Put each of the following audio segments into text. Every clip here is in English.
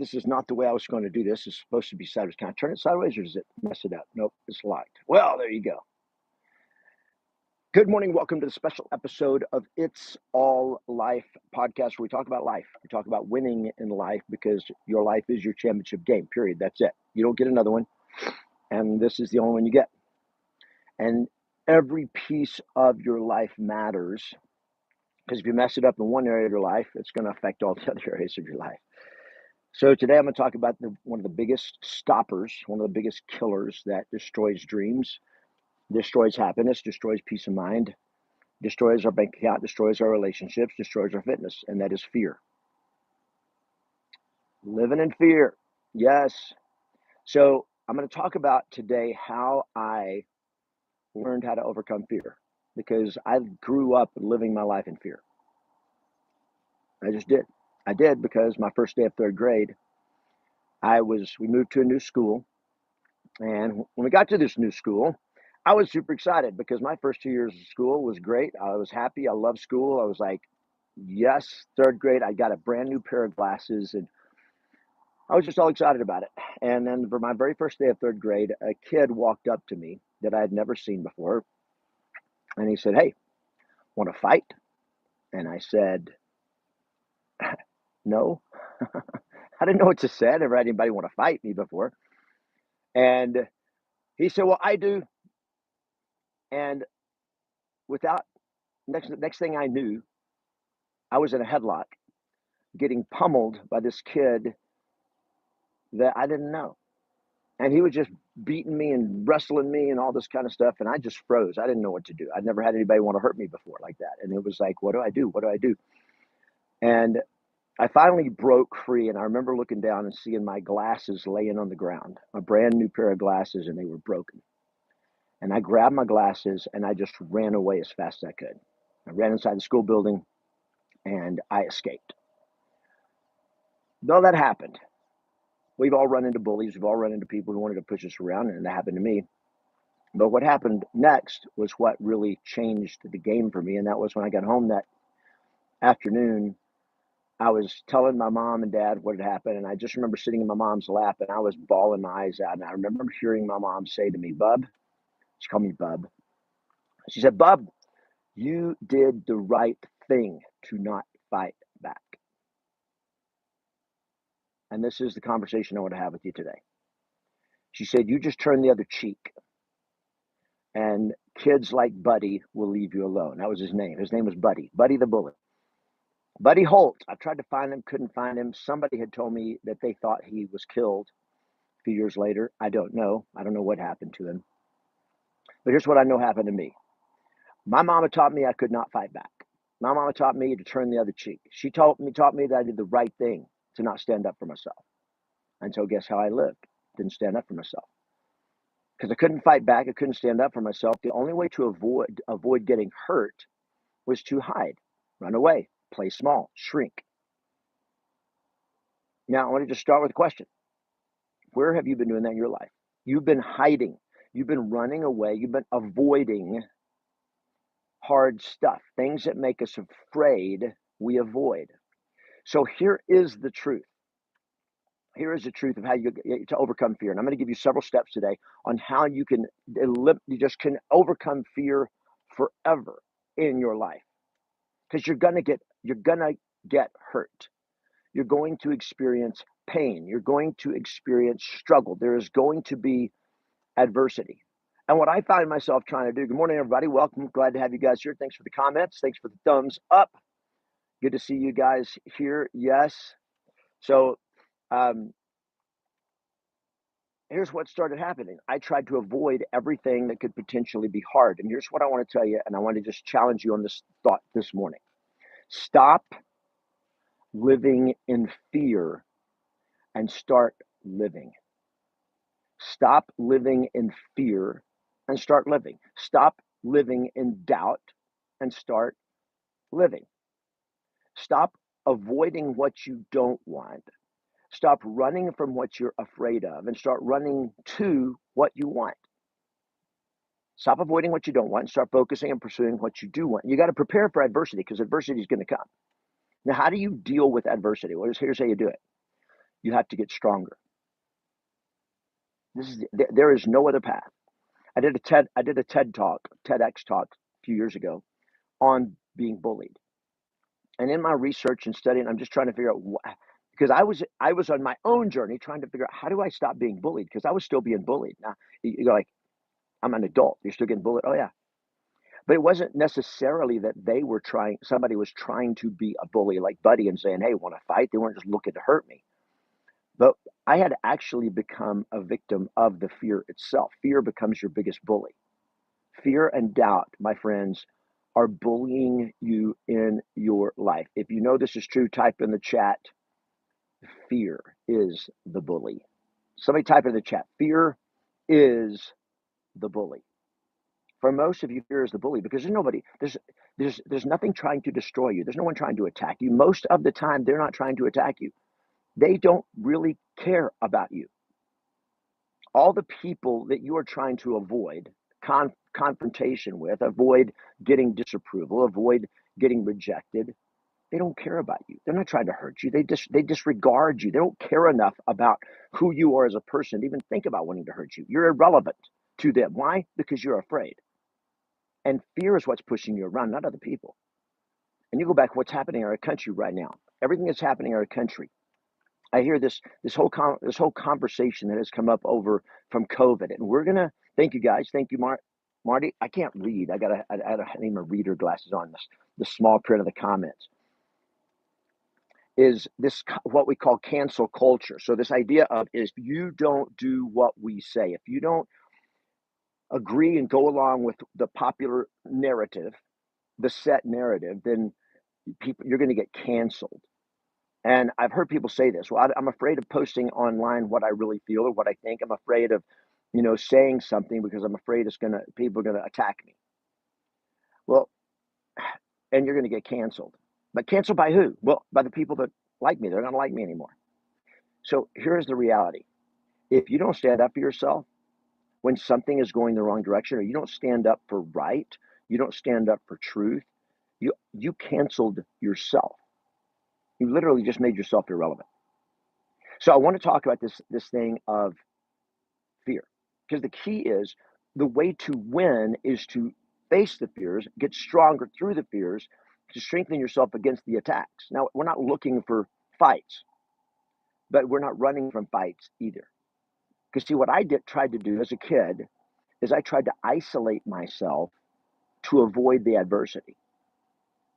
This is not the way I was going to do this. It's supposed to be sideways. Can I turn it sideways or does it mess it up? Nope, it's locked. Well, there you go. Good morning. Welcome to the special episode of It's All Life podcast, where we talk about life. We talk about winning in life because your life is your championship game, period. That's it. You don't get another one. And this is the only one you get. And every piece of your life matters, because if you mess it up in one area of your life, it's going to affect all the other areas of your life. So today I'm going to talk about one of the biggest stoppers, one of the biggest killers that destroys dreams, destroys happiness, destroys peace of mind, destroys our bank account, destroys our relationships, destroys our fitness, and that is fear. Living in fear. Yes. So I'm going to talk about today how I learned how to overcome fear, because I grew up living my life in fear. I just did. I did because my first day of third grade, we moved to a new school. And when we got to this new school, I was super excited because my first 2 years of school was great. I was happy. I loved school. I was like, yes, third grade, I got a brand new pair of glasses and I was just all excited about it. And then for my very first day of third grade, a kid walked up to me that I had never seen before. And he said, "Hey, want to fight?" And I said, "No." I didn't know what to say. I never had anybody want to fight me before. And he said, "Well, I do." And without next thing I knew, I was in a headlock getting pummeled by this kid that I didn't know. And he was just beating me and wrestling me and all this kind of stuff. And I just froze. I didn't know what to do. I'd never had anybody want to hurt me before like that. And it was like, what do I do? What do I do? And I finally broke free. And I remember looking down and seeing my glasses laying on the ground, a brand new pair of glasses, and they were broken. And I grabbed my glasses and I just ran away as fast as I could. I ran inside the school building and I escaped. Though that happened, we've all run into bullies. We've all run into people who wanted to push us around, and that happened to me. But what happened next was what really changed the game for me, and that was when I got home that afternoon. I was telling my mom and dad what had happened, and I just remember sitting in my mom's lap, and I was bawling my eyes out. And I remember hearing my mom say to me, "Bub," she called me Bub. She said, "Bub, you did the right thing to not fight back." And this is the conversation I want to have with you today. She said, "You just turn the other cheek, and kids like Buddy will leave you alone." That was his name. His name was Buddy the bully. Buddy Holt. I tried to find him, couldn't find him. Somebody had told me that they thought he was killed a few years later. I don't know. I don't know what happened to him. But here's what I know happened to me. My mama taught me I could not fight back. My mama taught me to turn the other cheek. She taught me that I did the right thing to not stand up for myself. And so guess how I lived? Didn't stand up for myself. Because I couldn't fight back. I couldn't stand up for myself. The only way to avoid getting hurt was to hide, run away, play small, shrink. Now, I want to just start with a question. Where have you been doing that in your life? You've been hiding. You've been running away. You've been avoiding hard stuff. Things that make us afraid, we avoid. So here is the truth. Here is the truth of how to overcome fear. And I'm going to give you several steps today on how you can overcome fear forever in your life. Because you're going to get hurt. You're going to experience pain. You're going to experience struggle. There is going to be adversity. And what I find myself trying to do, good morning, everybody. Welcome. Glad to have you guys here. Thanks for the comments. Thanks for the thumbs up. Good to see you guys here. Yes. So, here's what started happening. I tried to avoid everything that could potentially be hard. And here's what I want to tell you, and I want to just challenge you on this thought this morning. Stop living in fear and start living. Stop living in fear and start living. Stop living in doubt and start living. Stop avoiding what you don't want. Stop running from what you're afraid of and start running to what you want. Stop avoiding what you don't want and start focusing and pursuing what you do want. You got to prepare for adversity because adversity is going to come. Now, how do you deal with adversity? Well, here's how you do it. You have to get stronger. There is no other path. I did a TED talk, TEDx talk a few years ago on being bullied. And in my research and studying, I'm just trying to figure out because I was on my own journey trying to figure out how do I stop being bullied because I was still being bullied. Now you're like, I'm an adult. You're still getting bullied. Oh yeah, but it wasn't necessarily that somebody was trying to be a bully like Buddy and saying, "Hey, want to fight?" They weren't just looking to hurt me. But I had actually become a victim of the fear itself. Fear becomes your biggest bully. Fear and doubt, my friends, are bullying you in your life. If you know this is true, type in the chat, fear is the bully. Somebody type in the chat, fear is the bully. For most of you, fear is the bully because there's nothing trying to destroy you. There's no one trying to attack you. Most of the time, they're not trying to attack you. They don't really care about you. All the people that you are trying to avoid confrontation with, avoid getting disapproval, avoid getting rejected, they don't care about you. They're not trying to hurt you. They disregard you. They don't care enough about who you are as a person to even think about wanting to hurt you. You're irrelevant to them. Why? Because you're afraid. And fear is what's pushing you around, not other people. And you go back, what's happening in our country right now? Everything that's happening in our country. I hear this whole conversation that has come up over from COVID, and we're gonna thank you guys, thank you, Marty. I can't read. I need my reader glasses on. The small print of the comments is this what we call cancel culture. So this idea of if you don't do what we say, if you don't agree and go along with the popular narrative, the set narrative, then you're going to get canceled. And I've heard people say this. Well, I'm afraid of posting online what I really feel or what I think. I'm afraid of, saying something because I'm afraid people are gonna attack me. Well, and you're gonna get canceled. But canceled by who? Well, by the people that like me. They're not gonna like me anymore. So here's the reality. If you don't stand up for yourself when something is going the wrong direction, or you don't stand up for right, you don't stand up for truth, you canceled yourself. You literally just made yourself irrelevant. So I want to talk about this thing of fear. Because the key is the way to win is to face the fears, get stronger through the fears, to strengthen yourself against the attacks. Now, we're not looking for fights, but we're not running from fights either. Because see, what tried to do as a kid is I tried to isolate myself to avoid the adversity.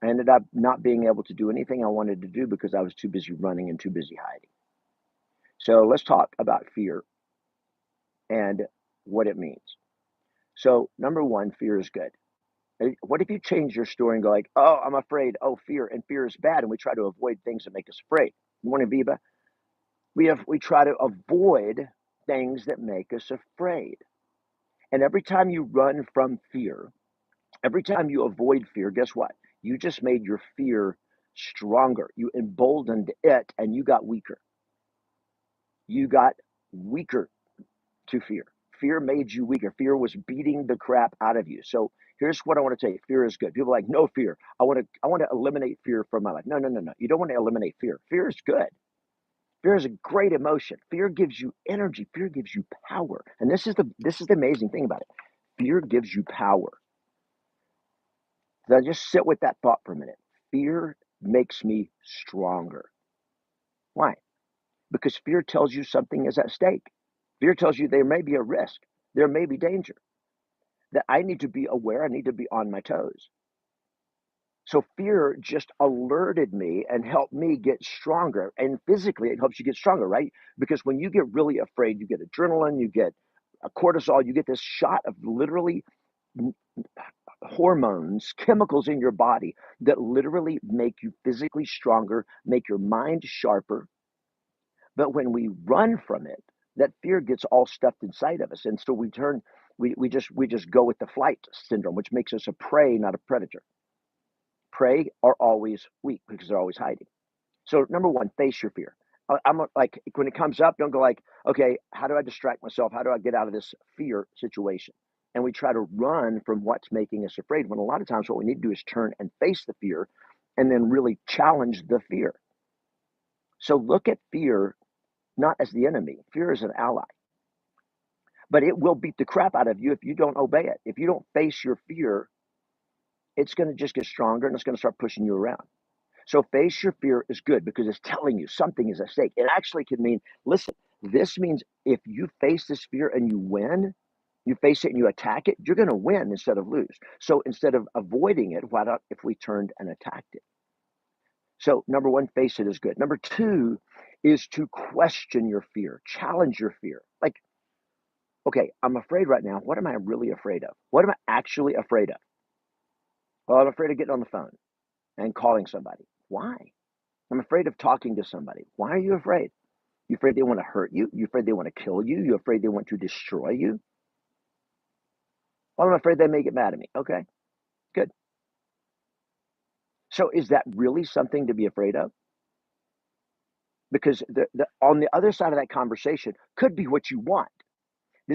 I ended up not being able to do anything I wanted to do because I was too busy running and too busy hiding. So let's talk about fear and what it means. So, number one, fear is good. What if you change your story and go like, "Oh, I'm afraid. Oh, fear, and fear is bad," and we try to avoid things that make us afraid. You want to be, we try to avoid things that make us afraid. And every time you run from fear, every time you avoid fear, guess what? You just made your fear stronger. You emboldened it, and you got weaker. You got weaker to fear. Fear made you weaker. Fear was beating the crap out of you. So here's what I want to tell you. Fear is good. People are like, no fear. I want to eliminate fear from my life. No, no, no, no. You don't want to eliminate fear. Fear is good. Fear is a great emotion. Fear gives you energy. Fear gives you power. And this is the amazing thing about it. Fear gives you power. Now just sit with that thought for a minute. Fear makes me stronger. Why? Because fear tells you something is at stake. Fear tells you there may be a risk. There may be danger. That I need to be aware, I need to be on my toes. So fear just alerted me and helped me get stronger. And physically, it helps you get stronger, right? Because when you get really afraid, you get adrenaline, you get cortisol, you get this shot of literally hormones, chemicals in your body that literally make you physically stronger, make your mind sharper. But when we run from it, that fear gets all stuffed inside of us. And so we just go with the flight syndrome, which makes us a prey, not a predator. Prey are always weak because they're always hiding. So number one, face your fear. Like when it comes up, don't go like, okay, how do I distract myself? How do I get out of this fear situation? And we try to run from what's making us afraid when a lot of times what we need to do is turn and face the fear, and then really challenge the fear. So look at fear. not as the enemy. Fear is an ally. But it will beat the crap out of you if you don't obey it. If you don't face your fear, it's going to just get stronger and it's going to start pushing you around. So face your fear is good because it's telling you something is at stake. It actually can mean, listen, this means if you face this fear and you win, you face it and you attack it, you're going to win instead of lose. So instead of avoiding it, why not if we turned and attacked it? So number one, face it is good. Number two is to question your fear, challenge your fear. Like, okay, I'm afraid right now. What am I really afraid of? What am I actually afraid of? Well, I'm afraid of getting on the phone and calling somebody. Why? I'm afraid of talking to somebody. Why are you afraid? You afraid they want to hurt you? You afraid they want to kill you? You afraid they want to destroy you? Well, I'm afraid they may get mad at me. Okay, good. So is that really something to be afraid of? Because on the other side of that conversation could be what you want.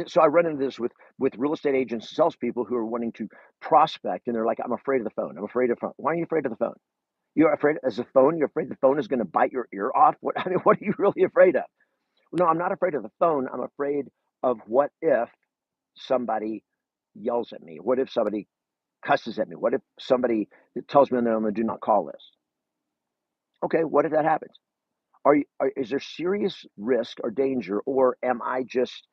So I run into this with real estate agents and salespeople who are wanting to prospect, and they're like, "I'm afraid of the phone. I'm afraid of the phone." Why are you afraid of the phone? You're afraid as a phone. You're afraid the phone is going to bite your ear off. What I mean, what are you really afraid of? No, I'm not afraid of the phone. I'm afraid of what if somebody yells at me? What if somebody cusses at me? What if somebody tells me they're on the do not call list? Okay, what if that happens? Is there serious risk or danger, or am I just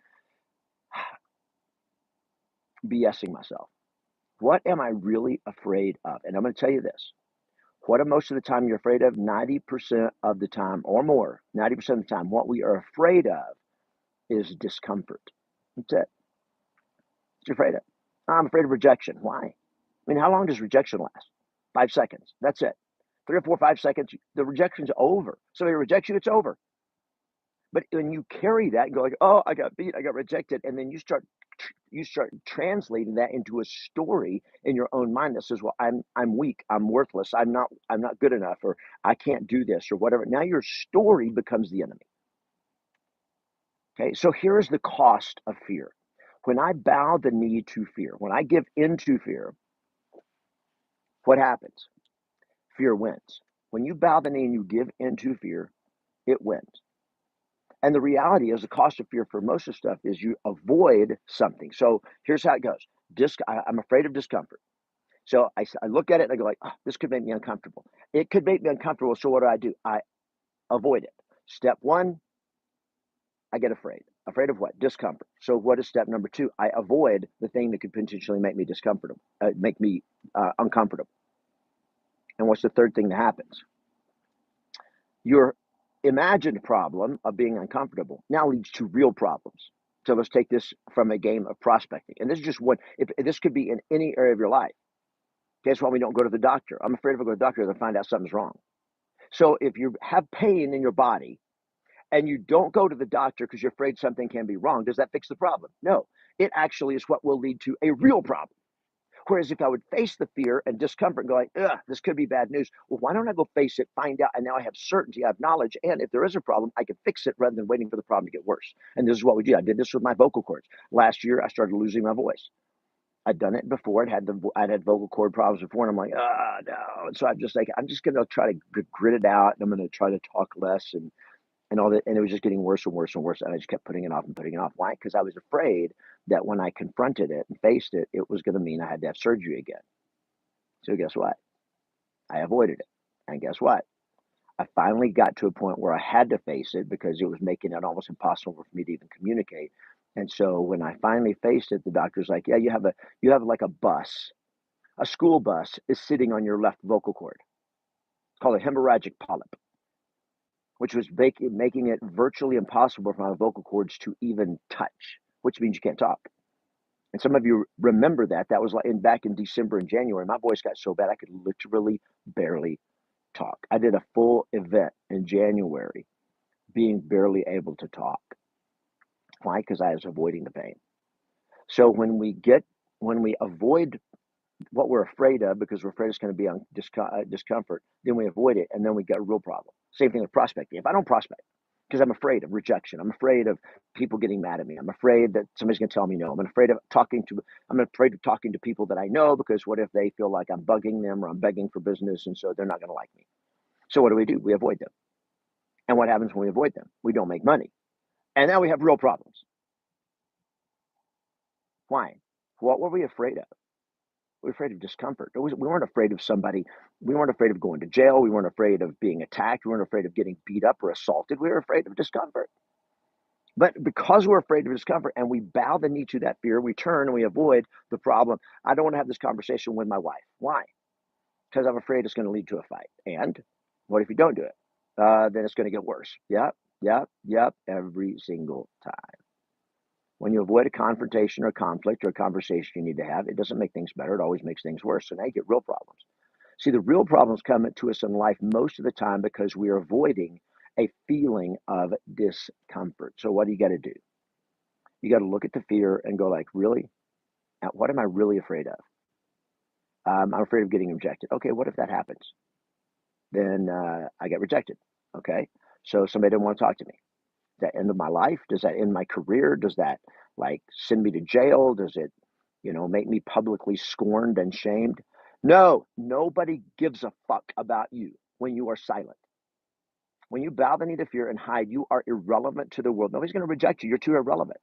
BSing myself? What am I really afraid of? And I'm going to tell you this. What are most of the time you're afraid of? 90% of the time or more, 90% of the time, what we are afraid of is discomfort. That's it. What you're afraid of. I'm afraid of rejection. Why? I mean, how long does rejection last? 5 seconds. That's it. 3 or 4, 5 seconds, the rejection's over. Somebody rejects you, it's over. But when you carry that and go like, oh, I got beat, I got rejected, and then you start translating that into a story in your own mind that says, well, I'm weak, I'm worthless, I'm not good enough, or I can't do this, or whatever. Now your story becomes the enemy. Okay, so here's the cost of fear. When I bow the knee to fear, when I give into fear, what happens? Fear wins. When you bow the knee and you give into fear, it wins. And the reality is the cost of fear for most of stuff is you avoid something. So here's how it goes. I'm afraid of discomfort. So I look at it and I go like, oh, this could make me uncomfortable. It could make me uncomfortable. So what do? I avoid it. Step one, I get afraid. Afraid of what? Discomfort. So what is step number two? I avoid the thing that could potentially make me uncomfortable. And what's the third thing that happens? Your imagined problem of being uncomfortable now leads to real problems. So let's take this from a game of prospecting. And this is just one, if this could be in any area of your life. That's why we don't go to the doctor. I'm afraid if I go to the doctor, they'll find out something's wrong. So if you have pain in your body and you don't go to the doctor because you're afraid something can be wrong, does that fix the problem? No. It actually is what will lead to a real problem. Whereas if I would face the fear and discomfort and go like, ugh, this could be bad news. Well, why don't I go face it, find out, and now I have certainty, I have knowledge, and if there is a problem, I can fix it rather than waiting for the problem to get worse. And this is what we do. I did this with my vocal cords. Last year, I started losing my voice. I'd done it before. I'd had vocal cord problems before, and I'm like, no. And so I'm just going to try to grit it out, and I'm going to try to talk less and all that. And it was just getting worse and worse and worse. And I just kept putting it off and putting it off. Why? Because I was afraid that when I confronted it and faced it, it was going to mean I had to have surgery again. So guess what? I avoided it. And guess what? I finally got to a point where I had to face it because it was making it almost impossible for me to even communicate. And so when I finally faced it, the doctor's like, yeah, you have like a school bus is sitting on your left vocal cord. It's called a hemorrhagic polyp, which was making it virtually impossible for my vocal cords to even touch, which means you can't talk. And some of you remember that. That was back in December and January. My voice got so bad I could literally barely talk. I did a full event in January being barely able to talk. Why? Because I was avoiding the pain. So when we avoid what we're afraid of because we're afraid it's going to be on discomfort, then we avoid it, and then we get a real problem. Same thing with prospecting. If I don't prospect because I'm afraid of rejection, I'm afraid of people getting mad at me, I'm afraid that somebody's going to tell me no, I'm afraid of talking to people that I know because what if they feel like I'm bugging them or I'm begging for business, and so they're not going to like me. So what do? We avoid them. And what happens when we avoid them? We don't make money. And now we have real problems. Why? What were we afraid of? We were afraid of discomfort. We weren't afraid of somebody. We weren't afraid of going to jail. We weren't afraid of being attacked. We weren't afraid of getting beat up or assaulted. We were afraid of discomfort. But because we're afraid of discomfort and we bow the knee to that fear, we turn and we avoid the problem. I don't want to have this conversation with my wife. Why? Because I'm afraid it's going to lead to a fight. And what if you don't do it? Then it's going to get worse. Yep, yep, yep, every single time. When you avoid a confrontation or conflict or a conversation you need to have, it doesn't make things better. It always makes things worse. So now you get real problems. See, the real problems come to us in life most of the time because we are avoiding a feeling of discomfort. So what do you got to do? You got to look at the fear and go like, really? What am I really afraid of? I'm afraid of getting rejected. Okay, what if that happens? Then I get rejected. Okay, so somebody didn't want to talk to me. Does that end of my life? Does that end my career? Does that like send me to jail? Does it, make me publicly scorned and shamed? No, nobody gives a fuck about you when you are silent. When you bow the knee to fear and hide, you are irrelevant to the world. Nobody's going to reject you. You're too irrelevant.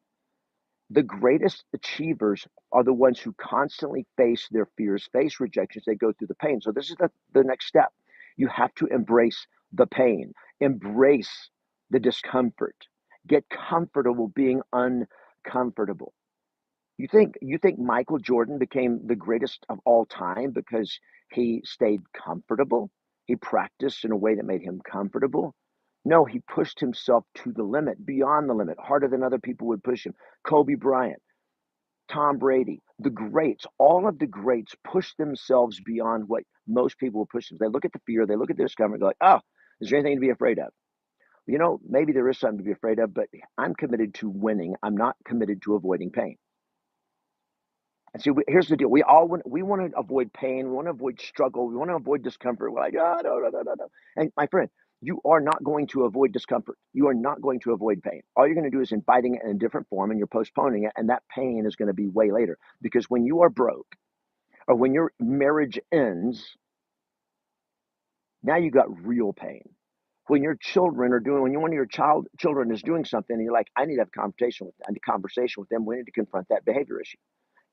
The greatest achievers are the ones who constantly face their fears, face rejections. They go through the pain. So this is the next step. You have to embrace the pain, embrace the discomfort, get comfortable being uncomfortable. You think Michael Jordan became the greatest of all time because he stayed comfortable? He practiced in a way that made him comfortable? No, he pushed himself to the limit, beyond the limit, harder than other people would push him. Kobe Bryant, Tom Brady, the greats, all of the greats push themselves beyond what most people will push them. They look at the fear, they look at the discomfort, go like, oh, is there anything to be afraid of? Maybe there is something to be afraid of, but I'm committed to winning. I'm not committed to avoiding pain. And see, here's the deal: we want to avoid pain, we want to avoid struggle, we want to avoid discomfort. We're like, oh, no, no, no, no, no. And my friend, you are not going to avoid discomfort. You are not going to avoid pain. All you're going to do is inviting it in a different form, and you're postponing it, and that pain is going to be way later. Because when you are broke, or when your marriage ends, now you got real pain. When your children are doing, when one of your children is doing something, and you're like, I need to have a conversation with them. We need to confront that behavior issue.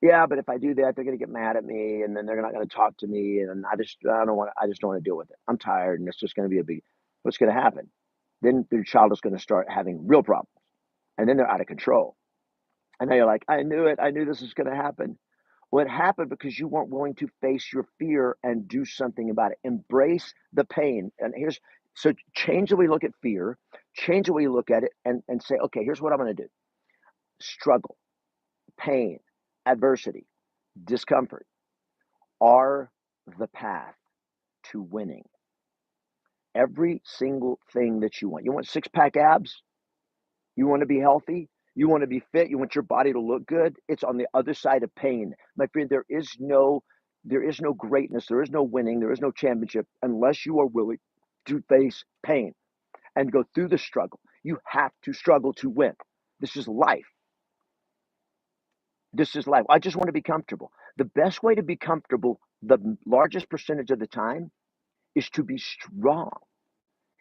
Yeah, but if I do that, they're gonna get mad at me, and then they're not gonna talk to me, and I just don't wanna deal with it. I'm tired, and it's just gonna be a big what's gonna happen? Then your child is gonna start having real problems, and then they're out of control. And now you're like, "I knew it. I knew this was gonna happen." Well, it happened because you weren't willing to face your fear and do something about it. Embrace the pain. And so change the way you look at fear, change the way you look at it, and say, "Okay, here's what I'm gonna do. Struggle, pain, adversity, discomfort are the path to winning. Every single thing that you want. You want six pack abs? You want to be healthy? You want to be fit? You want your body to look good? It's on the other side of pain. My friend, there is no greatness, there is no winning, there is no championship unless you are willing to face pain and go through the struggle. You have to struggle to win. This is life. This is life. I just want to be comfortable. The best way to be comfortable, the largest percentage of the time, is to be strong,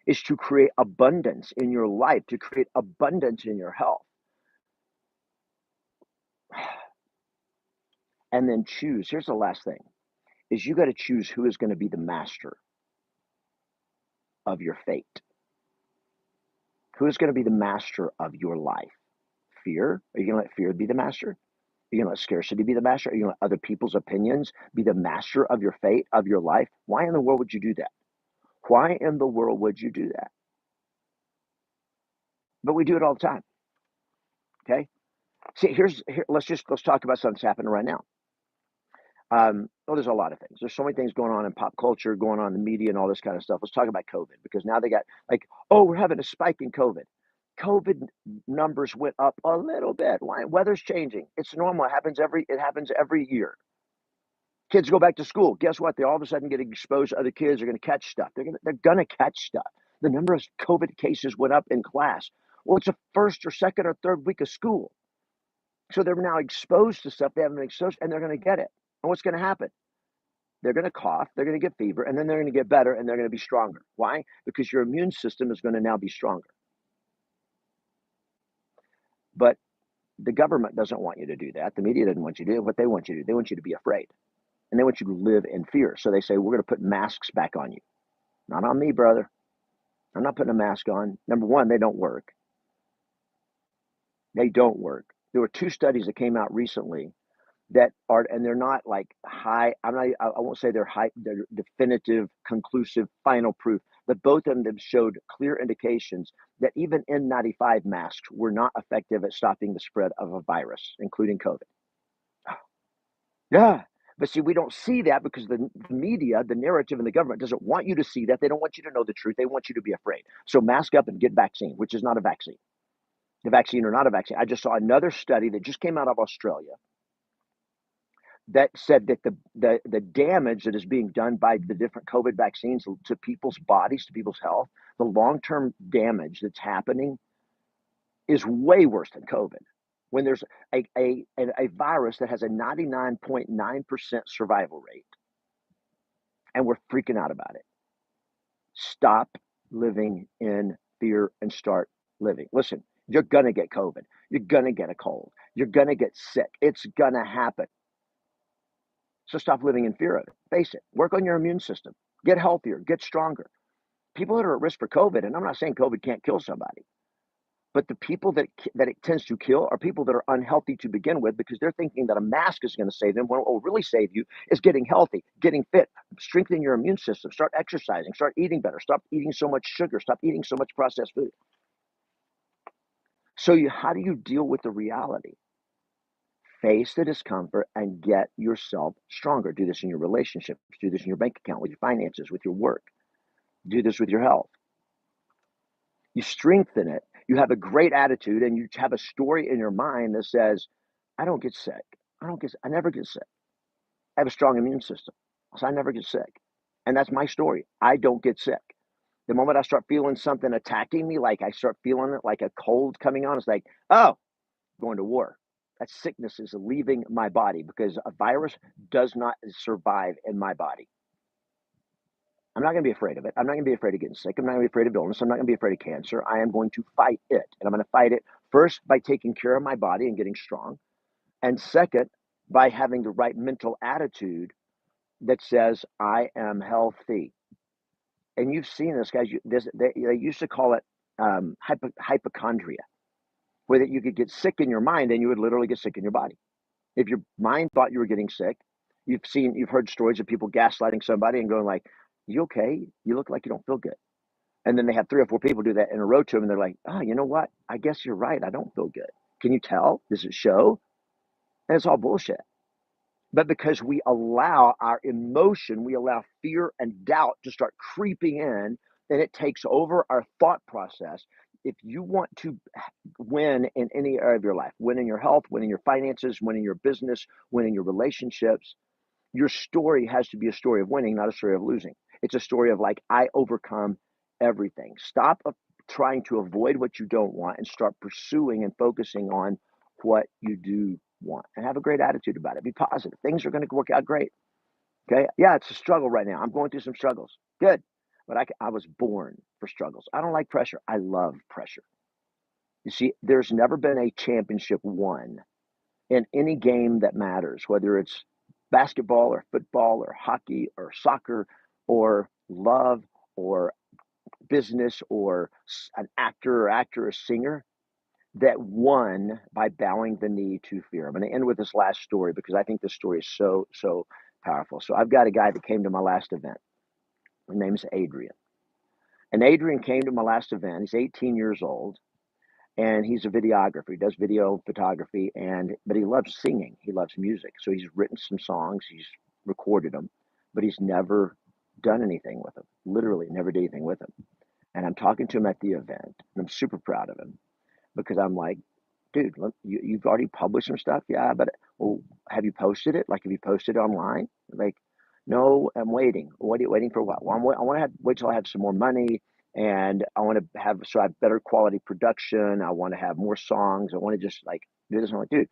is to create abundance in your life, to create abundance in your health. And then choose. Here's the last thing is you got to choose who is going to be the master of your fate. Who is going to be the master of your life? Fear? Are you going to let fear be the master? Are you going to let scarcity be the master? Are you going to let other people's opinions be the master of your fate, of your life? Why in the world would you do that? Why in the world would you do that? But we do it all the time. Okay. See, let's talk about something that's happening right now. Well, there's a lot of things. There's so many things going on in pop culture, going on in the media, and all this kind of stuff. Let's talk about COVID because now they got like, oh, we're having a spike in COVID. COVID numbers went up a little bit. Why? Weather's changing. It's normal. It happens every year. Kids go back to school. Guess what? They all of a sudden get exposed to other kids. They're going to catch stuff. They're gonna catch stuff. The number of COVID cases went up in class. Well, it's the first or second or third week of school. So they're now exposed to stuff they haven't been exposed, and they're going to get it. And what's going to happen? They're going to cough, they're going to get fever, and then they're going to get better, and they're going to be stronger. Why? Because your immune system is going to now be stronger. But the government doesn't want you to do that. The media doesn't want you to do it. What they want you to do, they want you to be afraid. And they want you to live in fear. So they say, we're going to put masks back on you. Not on me, brother. I'm not putting a mask on. Number one, they don't work. They don't work. There were 2 studies that came out recently that are, and they're not like high, I won't say they're definitive, conclusive, final proof, but both of them showed clear indications that even N95 masks were not effective at stopping the spread of a virus, including COVID. Yeah. But see, we don't see that because the media, the narrative, and the government doesn't want you to see that. They don't want you to know the truth. They want you to be afraid. So mask up and get vaccine, which is not a vaccine. The vaccine or not a vaccine. I just saw another study that just came out of Australia that said that the damage that is being done by the different COVID vaccines to people's bodies, to people's health, the long-term damage that's happening is way worse than COVID. When there's a virus that has a 99.9% survival rate, and we're freaking out about it. Stop living in fear and start living. Listen, you're going to get COVID. You're going to get a cold. You're going to get sick. It's going to happen. So stop living in fear of it. Face it. Work on your immune system. Get healthier. Get stronger. People that are at risk for COVID, and I'm not saying COVID can't kill somebody, but the people that it tends to kill are people that are unhealthy to begin with because they're thinking that a mask is going to save them. What will really save you is getting healthy, getting fit, strengthening your immune system, start exercising, start eating better, stop eating so much sugar, stop eating so much processed food. So how do you deal with the reality? Face the discomfort and get yourself stronger. Do this in your relationships. Do this in your bank account, with your finances, with your work. Do this with your health. You strengthen it. You have a great attitude and you have a story in your mind that says, I don't get sick. I never get sick. I have a strong immune system. So I never get sick. And that's my story. I don't get sick. The moment I start feeling something attacking me, like I start feeling it like a cold coming on, it's like, oh, going to war. That sickness is leaving my body because a virus does not survive in my body. I'm not going to be afraid of it. I'm not going to be afraid of getting sick. I'm not going to be afraid of illness. I'm not going to be afraid of cancer. I am going to fight it. And I'm going to fight it first by taking care of my body and getting strong. And second, by having the right mental attitude that says, I am healthy. And you've seen this, guys. They used to call it hypochondria, where that you could get sick in your mind and you would literally get sick in your body. If your mind thought you were getting sick, you've heard stories of people gaslighting somebody and going like, you okay? You look like you don't feel good. And then they have 3 or 4 people do that in a row to them and they're like, oh, you know what? I guess you're right. I don't feel good. Can you tell? Does it show? And it's all bullshit. But because we allow our emotion, we allow fear and doubt to start creeping in, and it takes over our thought process. If you want to win in any area of your life, win in your health, win in your finances, win in your business, win in your relationships, your story has to be a story of winning, not a story of losing. It's a story of like, I overcome everything. Stop trying to avoid what you don't want and start pursuing and focusing on what you do want and have a great attitude about it. Be positive. Things are going to work out great. Okay. Yeah, it's a struggle right now. I'm going through some struggles. Good. But I was born for struggles. I don't like pressure. I love pressure. You see, there's never been a championship won in any game that matters, whether it's basketball or football or hockey or soccer or love or business or an actor or actress, singer that won by bowing the knee to fear. I'm going to end with this last story because I think this story is so, so powerful. So I've got a guy that came to my last event. His name's Adrian. And Adrian came to my last event. He's 18 years old. And he's a videographer. He does video photography, but he loves singing. He loves music. So he's written some songs. He's recorded them, but he's never done anything with them. Literally never did anything with them. And I'm talking to him at the event, and I'm super proud of him because I'm like, dude, look, you've already published some stuff. Yeah, but well, have you posted it? Like, have you posted it online? Like, no, I'm waiting. What are you waiting for? What? Well, I want to wait till I have some more money. And I want to have better quality production. I want to have more songs. I want to just like do this. I'm like, dude,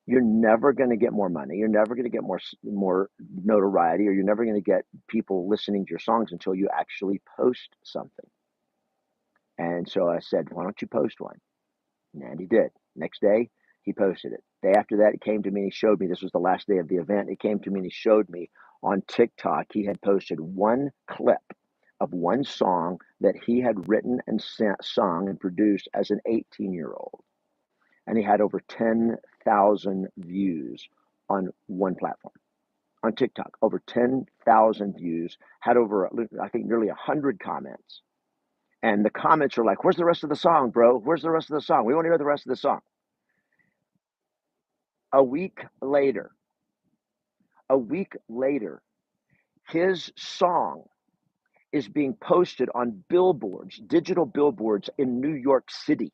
you're never going to get more money. You're never going to get more notoriety, or you're never going to get people listening to your songs until you actually post something. And so I said, why don't you post one? And he did. Next day, he posted it. Day after that, he came to me and he showed me, this was the last day of the event. He came to me and he showed me on TikTok, he had posted one clip of one song that he had written and sung and produced as an 18-year-old. And he had over 10,000 views on one platform. On TikTok, over 10,000 views, had over, I think, nearly 100 comments. And the comments are like, where's the rest of the song, bro? Where's the rest of the song? We want to hear the rest of the song. A week later, his song is being posted on billboards, digital billboards in New York City.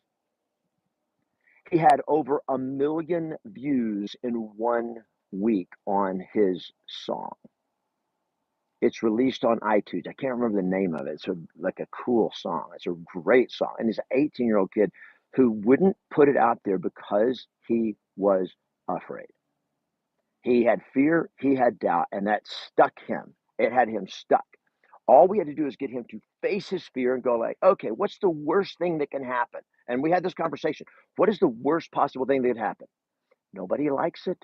He had over 1 million views in 1 week on his song. It's released on iTunes. I can't remember the name of it. It's like a cool song. It's a great song. And he's an 18-year-old kid who wouldn't put it out there because he was afraid. He had fear, he had doubt, and that stuck him. It had him stuck. All we had to do is get him to face his fear and go like, okay, what's the worst thing that can happen? And we had this conversation. What is the worst possible thing that could happen? Nobody likes it.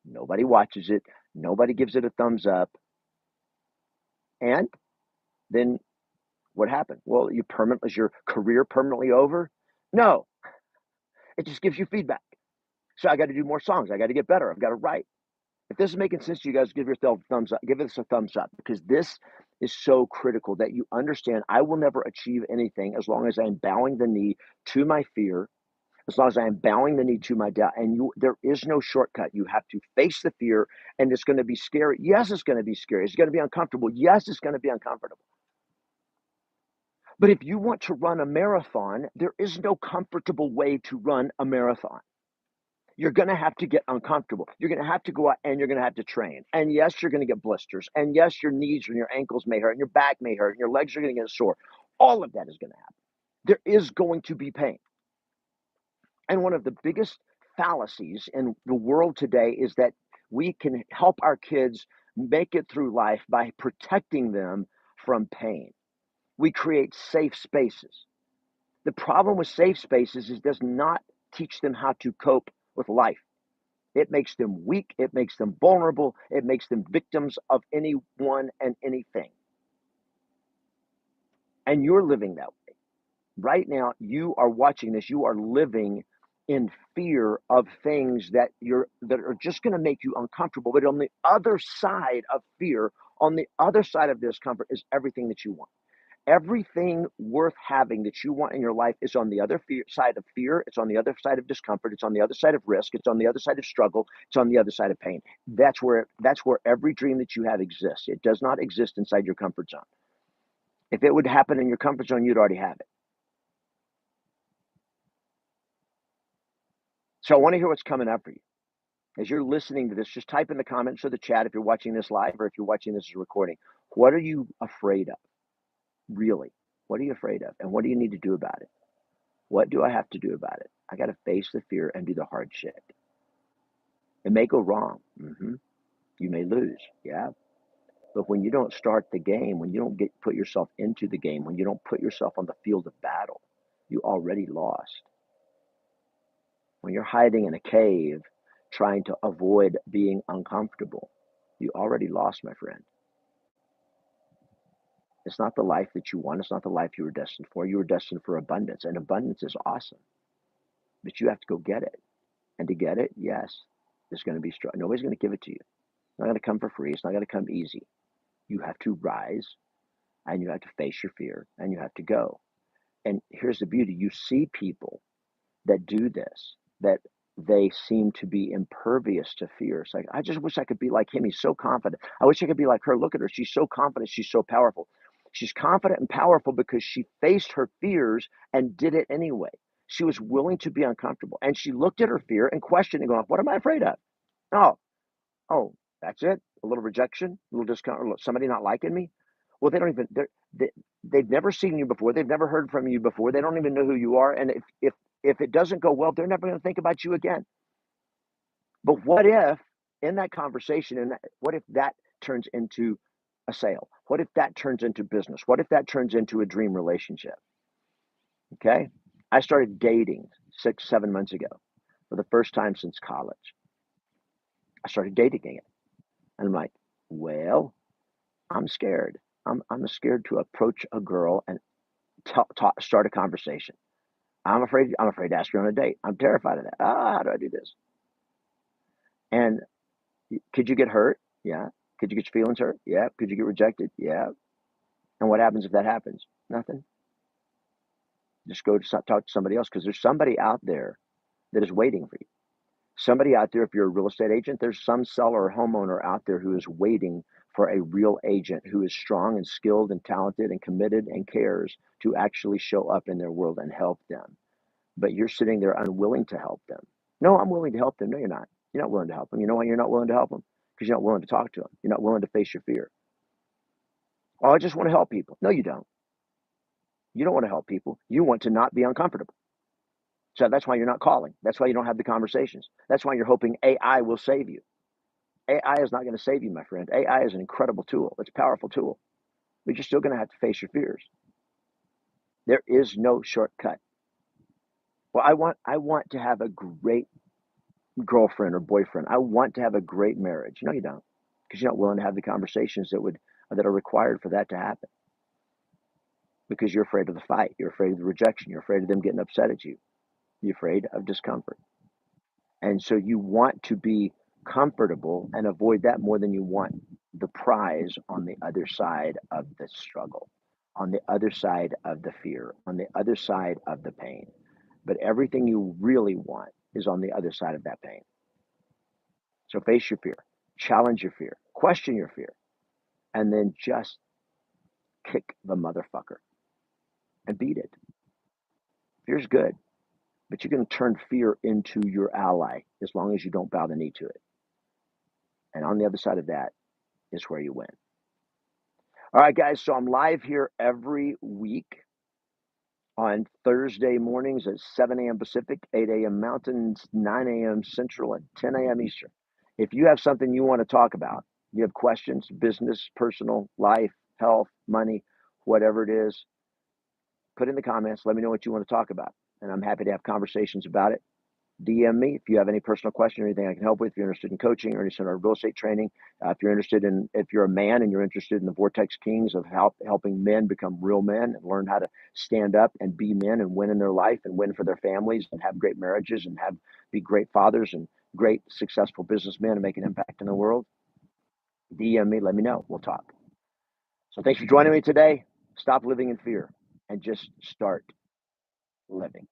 Nobody watches it. Nobody gives it a thumbs up. And then what happened? Well, is your career permanently over? No, it just gives you feedback. So I got to do more songs. I got to get better. I've got to write. If this is making sense to you guys, give yourself a thumbs up. Give us a thumbs up because this is so critical that you understand I will never achieve anything as long as I am bowing the knee to my fear, as long as I am bowing the knee to my doubt. And there is no shortcut. You have to face the fear, and it's going to be scary. Yes, it's going to be scary. It's going to be uncomfortable. Yes, it's going to be uncomfortable. But if you want to run a marathon, there is no comfortable way to run a marathon. You're going to have to get uncomfortable. You're going to have to go out and you're going to have to train. And yes, you're going to get blisters. And yes, your knees and your ankles may hurt and your back may hurt and your legs are going to get sore. All of that is going to happen. There is going to be pain. And one of the biggest fallacies in the world today is that we can help our kids make it through life by protecting them from pain. We create safe spaces. The problem with safe spaces is it does not teach them how to cope with life. It makes them weak. It makes them vulnerable. It makes them victims of anyone and anything. And you're living that way. Right now, you are watching this. You are living in fear of things that are just going to make you uncomfortable. But on the other side of fear, on the other side of discomfort is everything that you want. Everything worth having that you want in your life is on the other side of fear. It's on the other side of discomfort. It's on the other side of risk. It's on the other side of struggle. It's on the other side of pain. That's where every dream that you have exists. It does not exist inside your comfort zone. If it would happen in your comfort zone, you'd already have it. So I want to hear what's coming up for you. As you're listening to this, just type in the comments or the chat if you're watching this live or if you're watching this as a recording. What are you afraid of? Really? What are you afraid of? And what do you need to do about it? What do I have to do about it? I got to face the fear and do the hard shit. It may go wrong. You may lose. Yeah. But when you don't start the game, when you don't put yourself into the game, when you don't put yourself on the field of battle, you already lost. When you're hiding in a cave trying to avoid being uncomfortable, you already lost, my friend. It's not the life that you want. It's not the life you were destined for. You were destined for abundance, and abundance is awesome. But you have to go get it. And to get it, yes, there's going to be struggle. Nobody's going to give it to you. It's not going to come for free. It's not going to come easy. You have to rise, and you have to face your fear, and you have to go. And here's the beauty. You see people that do this, that they seem to be impervious to fear. It's like, I just wish I could be like him. He's so confident. I wish I could be like her. Look at her. She's so confident. She's so powerful. She's confident and powerful because she faced her fears and did it anyway. She was willing to be uncomfortable. And she looked at her fear and questioned and going, what am I afraid of? Oh, that's it? A little rejection, a little discomfort, somebody not liking me? Well, they've never seen you before. They've never heard from you before. They don't even know who you are. And if it doesn't go well, they're never going to think about you again. But what if in that conversation, what if that turns into a sale? What if that turns into business? What if that turns into a dream relationship? Okay. I started dating 6, 7 months ago. for the first time since college. I started dating again. And I'm like, well, I'm scared. I'm scared to approach a girl and start a conversation. I'm afraid to ask her on a date. I'm terrified of that. How do I do this? And could you get hurt? Yeah. Could you get your feelings hurt? Yeah. Could you get rejected? Yeah. And what happens if that happens? Nothing. Just go to talk to somebody else because there's somebody out there that is waiting for you. Somebody out there, if you're a real estate agent, there's some seller or homeowner out there who is waiting for a real agent who is strong and skilled and talented and committed and cares to actually show up in their world and help them. But you're sitting there unwilling to help them. No, I'm willing to help them. No, you're not. You're not willing to help them. You know why you're not willing to help them? Because you're not willing to talk to them. You're not willing to face your fear. Oh, I just want to help people. No, you don't. You don't want to help people. You want to not be uncomfortable. So that's why you're not calling. That's why you don't have the conversations. That's why you're hoping AI will save you. AI is not going to save you, my friend. AI is an incredible tool. It's a powerful tool, but you're still going to have to face your fears. There is no shortcut. Well, I want to have a great girlfriend or boyfriend. I want to have a great marriage. No, you don't, because you're not willing to have the conversations that are required for that to happen. Because you're afraid of the fight. You're afraid of the rejection. You're afraid of them getting upset at you. You're afraid of discomfort. And so you want to be comfortable and avoid that more than you want the prize on the other side of the struggle, on the other side of the fear, on the other side of the pain. But everything you really want is on the other side of that pain. So face your fear, challenge your fear, question your fear, and then just kick the motherfucker and beat it. Fear's good, but you can turn fear into your ally as long as you don't bow the knee to it. And on the other side of that is where you win. All right, guys. So I'm live here every week on Thursday mornings at 7 a.m. Pacific, 8 a.m. Mountain, 9 a.m. Central, and 10 a.m. Eastern. If you have something you want to talk about, you have questions, business, personal, life, health, money, whatever it is, put in the comments. Let me know what you want to talk about. And I'm happy to have conversations about it. DM me if you have any personal question or anything I can help with. If you're interested in coaching or interested in our real estate training, if you're a man and you're interested in the Vortex Kings of helping men become real men and learn how to stand up and be men and win in their life and win for their families and have great marriages and be great fathers and great successful businessmen and make an impact in the world, DM me. Let me know. We'll talk. So thanks for joining me today. Stop living in fear and just start living.